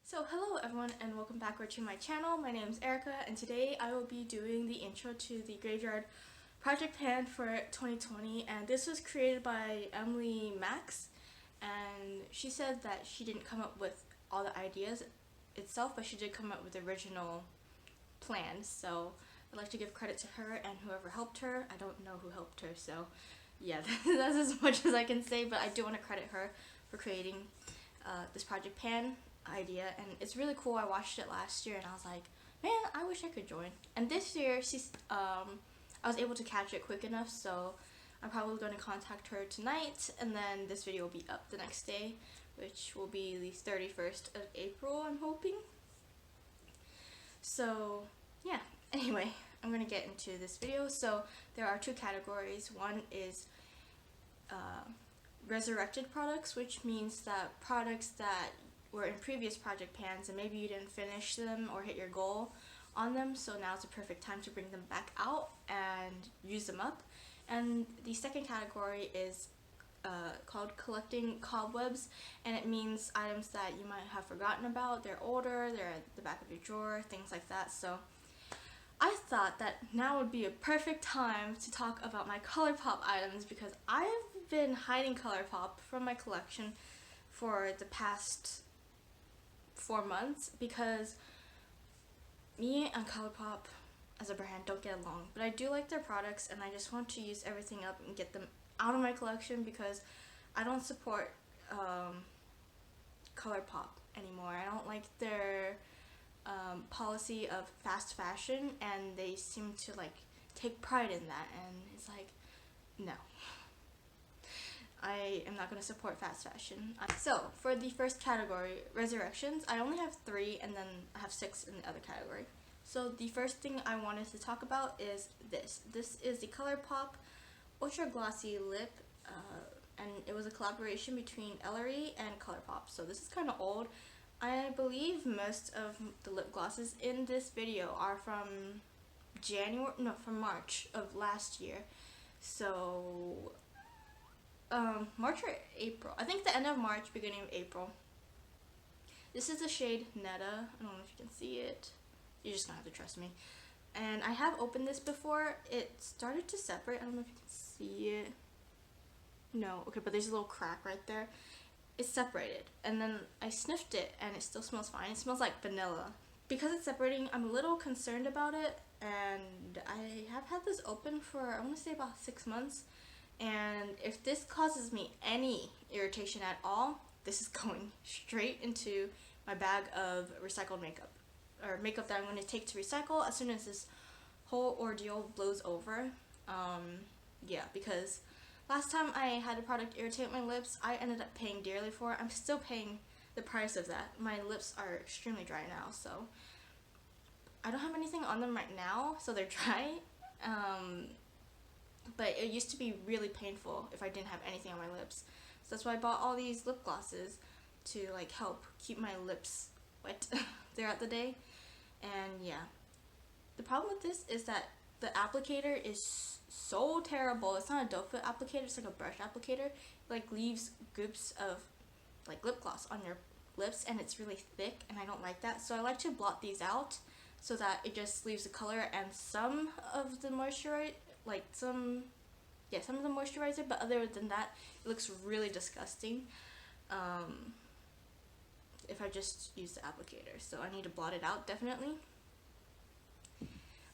So hello everyone and welcome back to my channel. My name is Erica and today I will be doing the intro to the Graveyard project pan for 2020, and this was created by Emily Max, and she said that she didn't come up with all the ideas itself, but she did come up with the original plan. So I'd like to give credit to her and whoever helped her. I don't know who helped her, so yeah, that's as much as I can say, but I do want to credit her for creating this project pan idea, and it's really cool. I watched it last year and I was like, man, I wish I could join. And this year I was able to catch it quick enough, so I'm probably going to contact her tonight, and then this video will be up the next day, which will be the 31st of April, I'm hoping. So yeah, anyway, I'm gonna get into this video. So there are two categories. One is resurrected products, which means that products that were in previous project pans and maybe you didn't finish them or hit your goal on them, so now it's a perfect time to bring them back out and use them up. And the second category is called collecting cobwebs, and it means items that you might have forgotten about. They're older, they're at the back of your drawer, things like that. So I thought that now would be a perfect time to talk about my Colourpop items, because I've been hiding Colourpop from my collection for the past 4 months because me and Colourpop as a brand don't get along, but I do like their products and I just want to use everything up and get them out of my collection because I don't support Colourpop anymore. I don't like their policy of fast fashion, and they seem to like take pride in that, and it's like, no. I am not going to support fast fashion. So for the first category, resurrections, I only have 3 and then I have 6 in the other category. So the first thing I wanted to talk about is this. This is the Colourpop Ultra Glossy Lip, and it was a collaboration between Ellery and Colourpop. So this is kind of old. I believe most of the lip glosses in this video are from March of last year. So March or April. I think the end of March, beginning of April. This is the shade Netta. I don't know if you can see it. You're just gonna have to trust me. And I have opened this before. It started to separate. I don't know if you can see it. No, okay, but there's a little crack right there. It's separated. And then I sniffed it and it still smells fine. It smells like vanilla. Because it's separating, I'm a little concerned about it. And I have had this open for, I want to say, about 6 months. And if this causes me any irritation at all, this is going straight into my bag of recycled makeup, or makeup that I'm going to take to recycle as soon as this whole ordeal blows over. Yeah, because last time I had a product irritate my lips, I ended up paying dearly for it. I'm still paying the price of that. My lips are extremely dry now, so I don't have anything on them right now, so they're dry. But it used to be really painful if I didn't have anything on my lips. So that's why I bought all these lip glosses to like help keep my lips wet throughout the day. And yeah, the problem with this is that the applicator is so terrible. It's not a doe foot applicator, it's like a brush applicator. It like leaves goops of like lip gloss on your lips, and it's really thick, and I don't like that. So I like to blot these out so that it just leaves the color and some of the moisturizer, like some of the moisturizer, but other than that, it looks really disgusting if I just use the applicator. So I need to blot it out, definitely.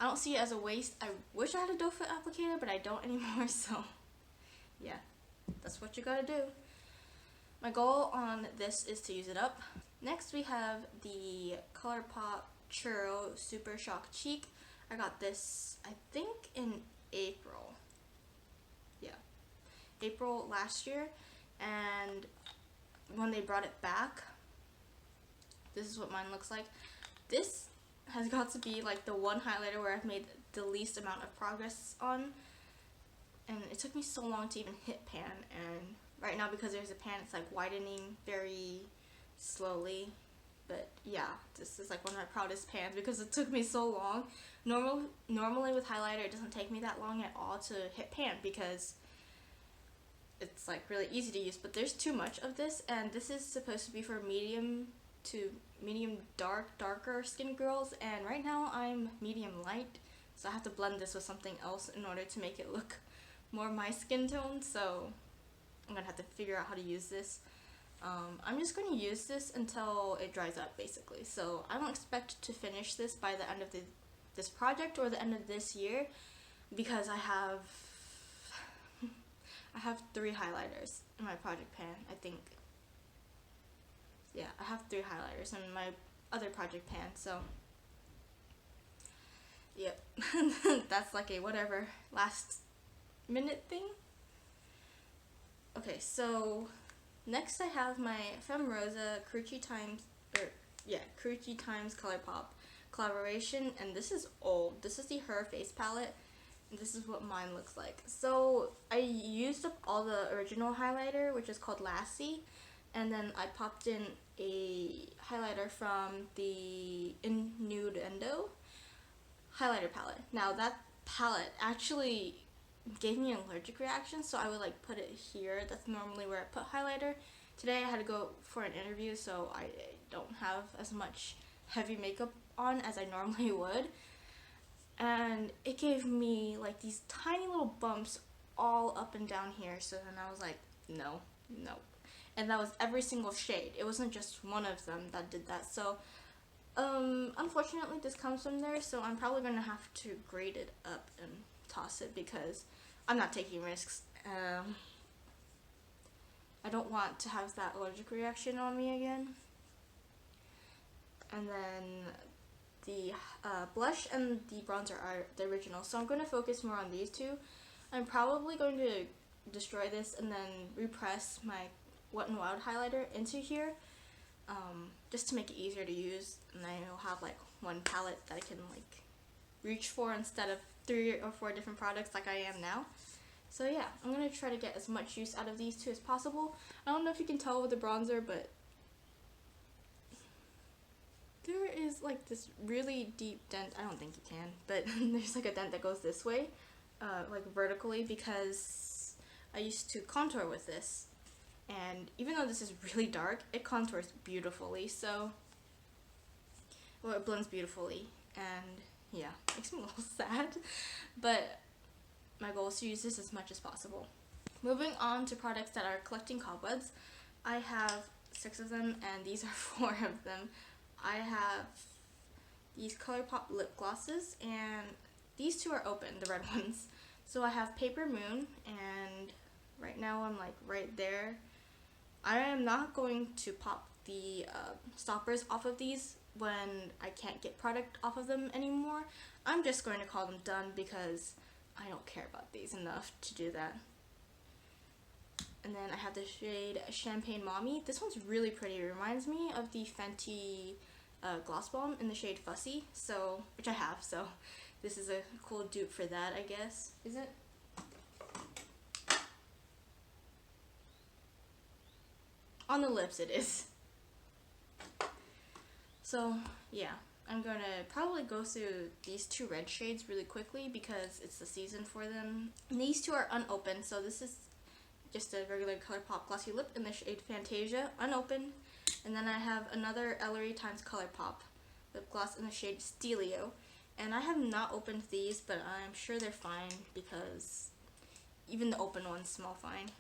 I don't see it as a waste. I wish I had a doe foot applicator, but I don't anymore, so yeah, that's what you gotta do. My goal on this is to use it up. Next we have the Colourpop Churro Super Shock Cheek. I got this, I think, in April. Yeah, April last year, and when they brought it back, this is what mine looks like. This has got to be like the one highlighter where I've made the least amount of progress on, and it took me so long to even hit pan, and right now because there's a pan, it's like widening very slowly. But yeah, this is like one of my proudest pans because it took me so long. Normally with highlighter, it doesn't take me that long at all to hit pan because it's like really easy to use, but there's too much of this, and this is supposed to be for medium to medium darker skin girls, and right now I'm medium light, so I have to blend this with something else in order to make it look more my skin tone, so I'm gonna have to figure out how to use this. I'm just going to use this until it dries up, basically, so I don't expect to finish this by the end of this project or the end of this year, because I have 3 highlighters in my project pan, I think. Yeah, I have 3 highlighters in my other project pan, so yep. That's like a whatever last minute thing. Okay, so next I have my Femme Rosa Crunchy Times Colourpop collaboration, and this is old. This is the Her Face palette, and this is what mine looks like. So I used up all the original highlighter, which is called Lassie, and then I popped in a highlighter from the Innuendo highlighter palette. Now that palette actually gave me an allergic reaction, so I would like put it here. That's normally where I put highlighter. Today I had to go for an interview, so I don't have as much heavy makeup on as I normally would, and it gave me like these tiny little bumps all up and down here. So then I was like, no, and that was every single shade. It wasn't just one of them that did that. So unfortunately this comes from there, so I'm probably gonna have to grade it up and toss it because I'm not taking risks. I don't want to have that allergic reaction on me again. And then the blush and the bronzer are the original, so I'm going to focus more on these two. I'm probably going to destroy this and then repress my Wet n Wild highlighter into here, just to make it easier to use, and then I'll have like one palette that I can like reach for instead of 3 or 4 different products like I am now. So yeah, I'm going to try to get as much use out of these two as possible. I don't know if you can tell with the bronzer, but there is like this really deep dent. I don't think you can, but there's like a dent that goes this way, like vertically, because I used to contour with this, and even though this is really dark, it contours beautifully, so, well, it blends beautifully, and yeah, makes me a little sad, but my goal is to use this as much as possible. Moving on to products that are collecting cobwebs, I have 6 of them, and these are 4 of them. I have these Colourpop Lip Glosses, and these 2 are open, the red ones. So I have Paper Moon, and right now I'm like right there. I am not going to pop the stoppers off of these when I can't get product off of them anymore. I'm just going to call them done because I don't care about these enough to do that. And then I have the shade Champagne Mami. This one's really pretty. It reminds me of the Fenty Gloss Bomb in the shade Fussy, so, which I have, so this is a cool dupe for that, I guess. Is it? On the lips it is. So yeah, I'm gonna probably go through these 2 red shades really quickly because it's the season for them. And these 2 are unopened, so this is just a regular Colourpop Glossy Lip in the shade Fantasia, unopened. And then I have another Ellery x Colourpop Lip Gloss in the shade Steelio. And I have not opened these, but I'm sure they're fine because even the open ones smell fine.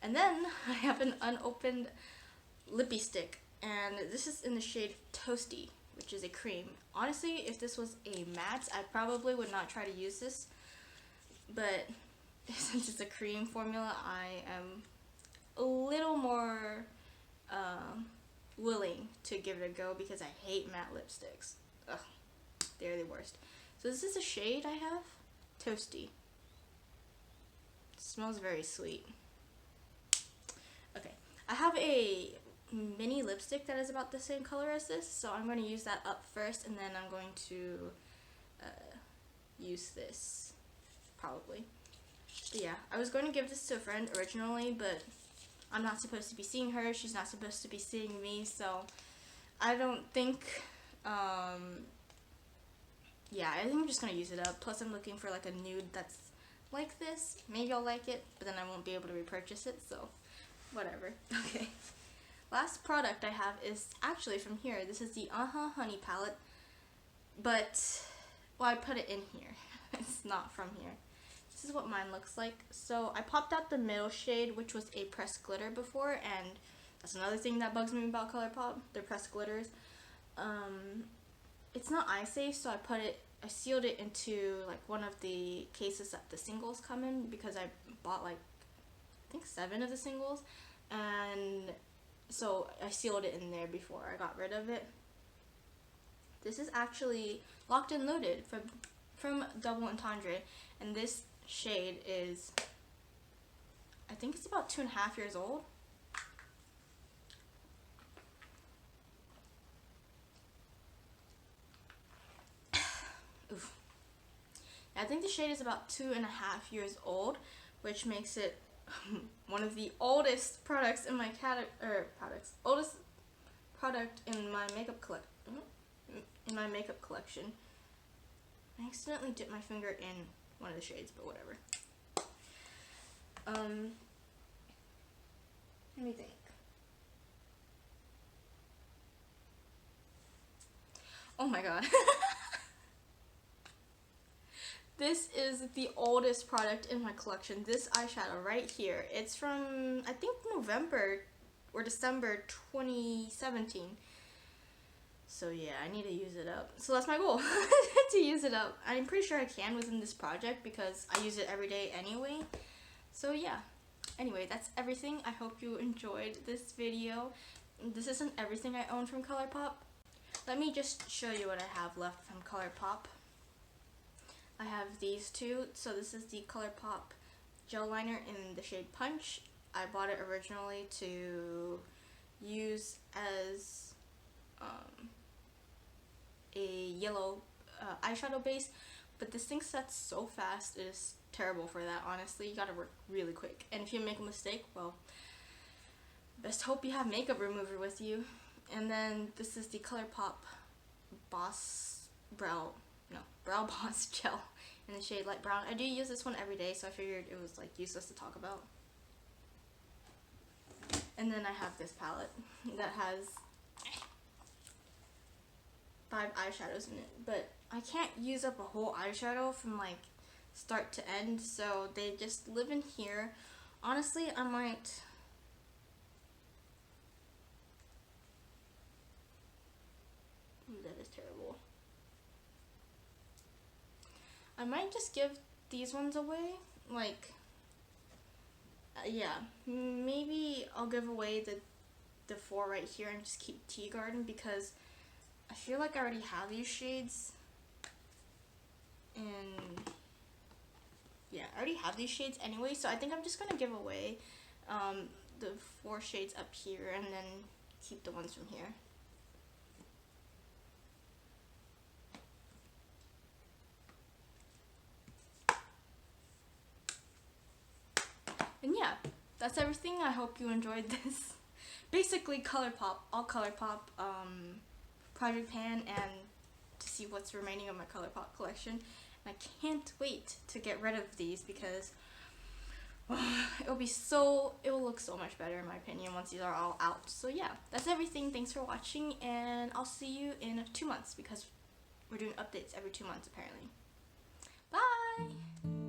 And then I have an unopened Lippie stick, and this is in the shade Toasty, which is a cream. Honestly, if this was a matte, I probably would not try to use this, but since it's a cream formula, I am a little more willing to give it a go because I hate matte lipsticks. Ugh, they're the worst. So this is a shade I have, Toasty. It smells very sweet. Okay, I have a mini lipstick that is about the same color as this, so I'm going to use that up first, and then I'm going to use this, probably. But yeah, I was going to give this to a friend originally, but I'm not supposed to be seeing her, she's not supposed to be seeing me, so I don't think, yeah, I think I'm just going to use it up. Plus I'm looking for like a nude that's like this. Maybe I'll like it, but then I won't be able to repurchase it, so whatever. Okay. last product I have is actually from here. This is the Honey palette, but, well, I put it in here. It's not from here. This is what mine looks like. So I popped out the middle shade, which was a pressed glitter before, and that's another thing that bugs me about Colourpop, their pressed glitters. It's not eye safe, so I sealed it into like one of the cases that the singles come in, because I bought like, I think 7 of the singles, and so I sealed it in there before I got rid of it. This is actually Locked and Loaded from Double Entendre, and this shade is, I think it's about 2.5 years old. Oof. I think the shade is about 2.5 years old, which makes it one of the oldest products in my oldest product in my makeup collection. I accidentally dipped my finger in one of the shades, but whatever. Let me think. Oh my god. This is the oldest product in my collection. This eyeshadow right here. It's from, I think, November or December 2017. So yeah, I need to use it up. So that's my goal, to use it up. I'm pretty sure I can within this project because I use it every day anyway. So yeah. Anyway, that's everything. I hope you enjoyed this video. This isn't everything I own from Colourpop. Let me just show you what I have left from Colourpop. I have these two. So this is the Colourpop gel liner in the shade Punch. I bought it originally to use as a yellow eyeshadow base, but this thing sets so fast. It is terrible for that, honestly. You gotta work really quick, and if you make a mistake, well, best hope you have makeup remover with you. And then this is the Colourpop Brow Boss gel in the shade Light Brown. I do use this one every day, so I figured it was like useless to talk about. And then I have this palette that has 5 eyeshadows in it, but I can't use up a whole eyeshadow from like start to end, so they just live in here. Honestly, I might that is terrible. I might just give these ones away, like yeah, maybe I'll give away the 4 right here and just keep Tea Garden, because I feel like I already have these shades, and yeah, I already have these shades anyway, so I think I'm just gonna give away the 4 shades up here and then keep the ones from here. And yeah, that's everything. I hope you enjoyed this. Basically Colourpop, all Colourpop project pan, and to see what's remaining of my Colourpop collection. And I can't wait to get rid of these, because it will look so much better in my opinion once these are all out. So yeah, that's everything. Thanks for watching, and I'll see you in 2 months, because we're doing updates every 2 months apparently. Bye!